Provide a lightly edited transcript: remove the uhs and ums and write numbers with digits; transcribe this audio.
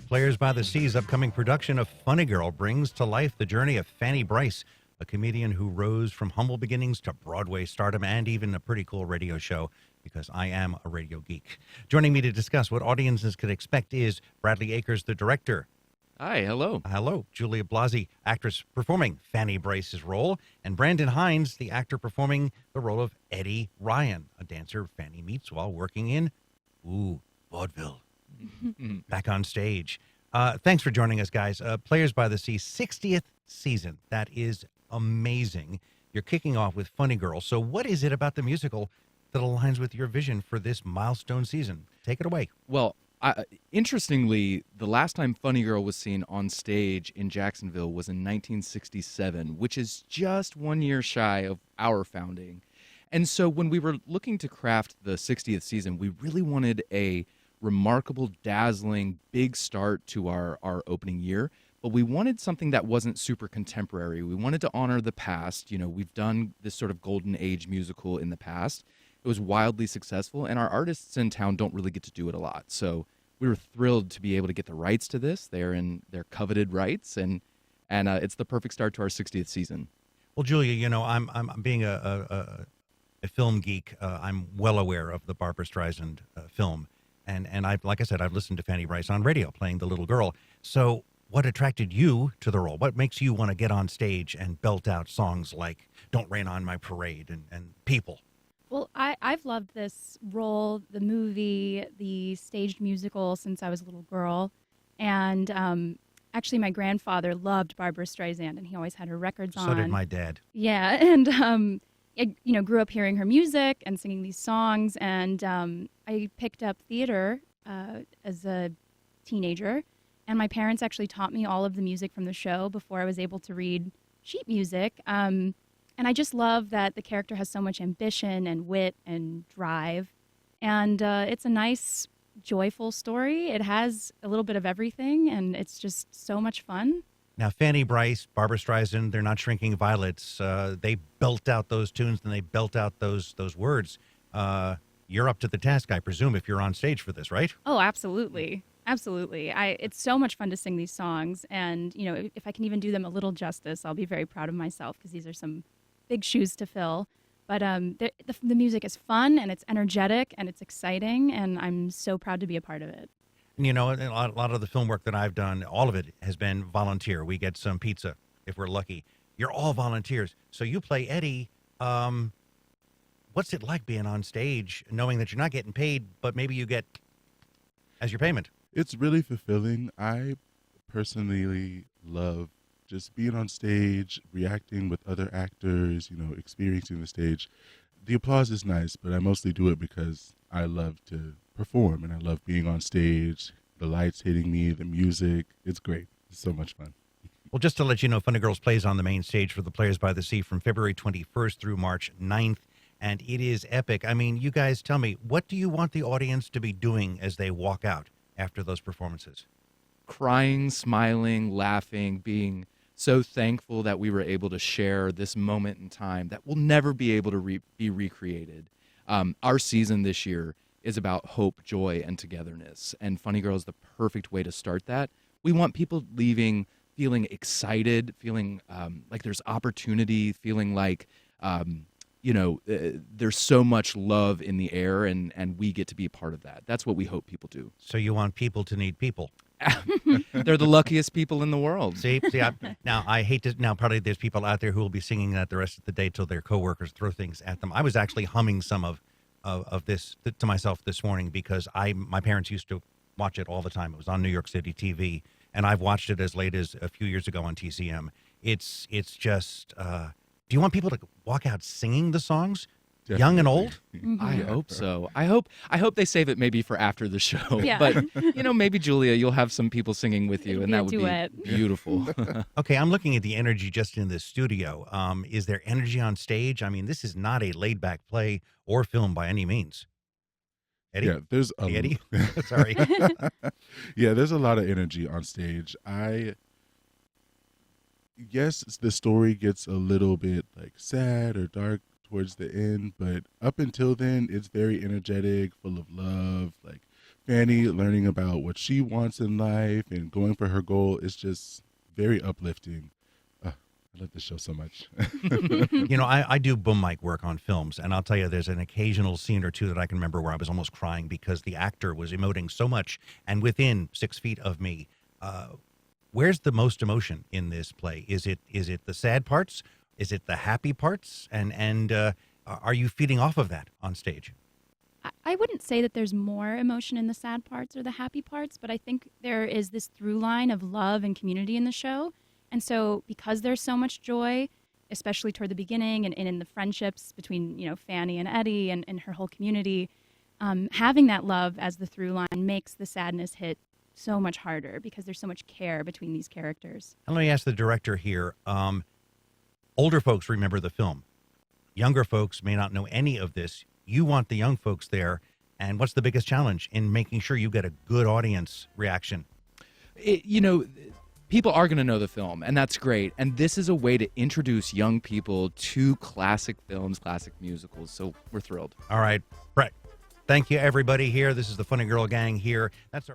Players by the Sea's upcoming production of Funny Girl brings to life the journey of Fanny Brice, a comedian who rose from humble beginnings to Broadway stardom and even a pretty cool radio show, because I am a radio geek. Joining me to discuss what audiences could expect is Bradley Akers, the director. Hi, hello. Hello. Julia Blasi, actress performing Fanny Brice's role, and Brandon Hines, the actor performing the role of Eddie Ryan, a dancer Fanny meets while working in, vaudeville. Back on stage. Thanks for joining us, guys. Players by the Sea, 60th season. That is amazing. You're kicking off with Funny Girl. So what is it about the musical that aligns with your vision for this milestone season? Take it away. Well, interestingly, the last time Funny Girl was seen on stage in Jacksonville was in 1967, which is just 1 year shy of our founding. And so when we were looking to craft the 60th season, we really wanted a remarkable, dazzling, big start to our opening year, but we wanted something that wasn't super contemporary. We wanted to honor the past. You know, we've done this sort of golden age musical in the past. It was wildly successful, and our artists in town don't really get to do it a lot. So we were thrilled to be able to get the rights to this. They're in their coveted rights, and it's the perfect start to our 60th season. Well, Julia, you know, I'm being a film geek. I'm well aware of the Barbra Streisand film. And I've, like I said, I've listened to Fanny Brice on radio playing the little girl. So what attracted you to the role? What makes you want to get on stage and belt out songs like Don't Rain on My Parade and People? Well, I've loved this role, the movie, the staged musical since I was a little girl. And actually, my grandfather loved Barbra Streisand, and he always had her records on. So did my dad. Yeah, and I grew up hearing her music and singing these songs, and I picked up theater as a teenager, and my parents actually taught me all of the music from the show before I was able to read sheet music. And I just love that the character has so much ambition and wit and drive, and it's a nice, joyful story. It has a little bit of everything, and it's just so much fun. Now, Fanny Brice, Barbra Streisand, they're not shrinking violets. They belt out those tunes and they belt out those words. You're up to the task, I presume, if you're on stage for this, right? Oh, absolutely. Absolutely. It's so much fun to sing these songs. And, you know, if I can even do them a little justice, I'll be very proud of myself because these are some big shoes to fill. But the music is fun and it's energetic and it's exciting. And I'm so proud to be a part of it. You know, a lot of the film work that I've done, all of it has been volunteer. We get some pizza if we're lucky. You're all volunteers. So you play Eddie. What's it like being on stage, knowing that you're not getting paid, but maybe you get as your payment? It's really fulfilling. I personally love just being on stage, reacting with other actors, you know, experiencing the stage. The applause is nice, but I mostly do it because I love to perform and I love being on stage, the lights hitting me, the music. It's great. It's so much fun. Well, just to let you know, Funny Girls plays on the main stage for the Players by the Sea from February 21st through March 9th, and it is epic. I mean, you guys tell me, what do you want the audience to be doing as they walk out after those performances? Crying, smiling, laughing, being so thankful that we were able to share this moment in time that will never be able to be recreated. Our season this year is about hope, joy, and togetherness. And Funny Girl is the perfect way to start that. We want people leaving feeling excited, feeling like there's opportunity, feeling like, there's so much love in the air, and we get to be a part of that. That's what we hope people do. So you want people to need people. They're the luckiest people in the world. Now I hate to. Now, probably there's people out there who will be singing that the rest of the day till their coworkers throw things at them. I was actually humming some of this to myself this morning because my parents used to watch it all the time. It was on New York City TV, and I've watched it as late as a few years ago on TCM. It's just. Do you want people to walk out singing the songs? Definitely. Young and old? Mm-hmm. I hope so. I hope they save it maybe for after the show. Yeah. But maybe Julia, you'll have some people singing with you, It'll and be a that would duet. be beautiful. Okay, I'm looking at the energy just in this studio. Is there energy on stage? I mean, this is not a laid-back play or film by any means. Eddie? Yeah, there's a Hey, Eddie? Sorry. Yeah, there's a lot of energy on stage. Yes, the story gets a little bit like sad or dark towards the end, but up until then, it's very energetic, full of love, like Fanny learning about what she wants in life and going for her goal is just very uplifting. I love this show so much. You know, I do boom mic work on films, and I'll tell you, there's an occasional scene or two that I can remember where I was almost crying because the actor was emoting so much and within 6 feet of me. Where's the most emotion in this play? Is it the sad parts? Is it the happy parts? And are you feeding off of that on stage? I wouldn't say that there's more emotion in the sad parts or the happy parts, but I think there is this through line of love and community in the show. And so because there's so much joy, especially toward the beginning and in the friendships between, Fanny and Eddie and her whole community, having that love as the through line makes the sadness hit so much harder because there's so much care between these characters. And let me ask the director here. Older folks remember the film. Younger folks may not know any of this. You want the young folks there. And what's the biggest challenge in making sure you get a good audience reaction? People are going to know the film, and that's great. And this is a way to introduce young people to classic films, classic musicals. So we're thrilled. All right, Brett. Thank you, everybody here. This is the Funny Girl Gang here. That's our